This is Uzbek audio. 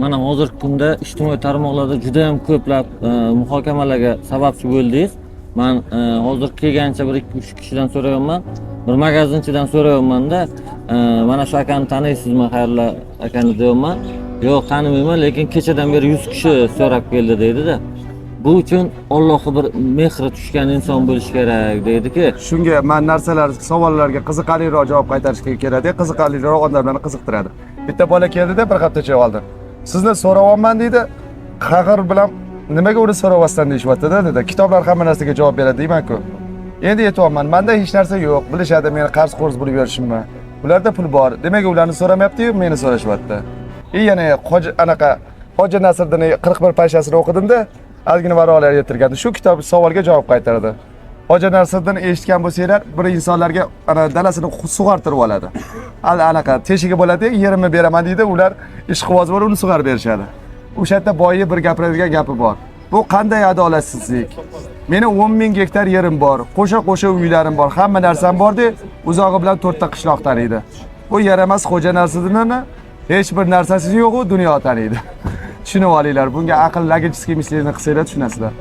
mana hozirgi kunda ijtimoiy tarmoqlarda juda ham ko'plab muhokamalarga sababchi bo'ldingiz. Men hozir kelgancha 1-2-3 kishidan so'rayapman. Bir magazinchidan so'rayapman-da, mana shu akani taniysizmi, xayrli akani deyapman. Yo'q, tanimayman, lekin kechadan beri 100 kishi so'rab keldi deydi-da. Bu uchun Allohga bir mehri tushgan inson bo'lish kerak deydi-ki. Shunga men narsalar, savollarga qiziqarliroq javob qaytarishga kerak, qiziqarliroq odamlarni qiziqtiradi. Bitta bola keldida bir haftacha oldin. Sizni so'rayapman deydi. Qag'ir bilan nimaga uni so'rayapsan deyapti-da dedi. Kitoblar hamma narsaga javob beradi deyman-ku. Endi aytyapman, menda hech narsa yo'q. Bilishadi meni qarz bo'lib yurishimni. Ularda pul bor. Demak, ularni so'ramayapti-yu, meni so'rashyapti. Yana Hoji Nasriddin 41 parchasini o'qidim-da, ozgina varolar yetirgandi. Shu kitob savolga javob qaytaradi. Hoji Nasriddin eshitgan bo'lsanglar, bir insonlarga ana dalasini sug'artirib oladi. Anaqa teshigi bo'ladi, yerimni beraman deydi, ular ishqiboz bo'lib uni sug'arib berishadi. O'sha yerda boyi bir gapiradigan gapi bor. Bu qanday adolatsizlik? Meni 10 ming gektar yerim bor, qo'sha uylarim bor, hamma narsam bor-da, uzog'i bilan 4 ta qishloq taniydi. Bu yaramas Xo'ja Nasriddinni hech bir narsasi yo'q-u, dunyo taniydi. Tushunib olinglar, bunga aql logichskiy misliyni qilsanglar tushunasizlar.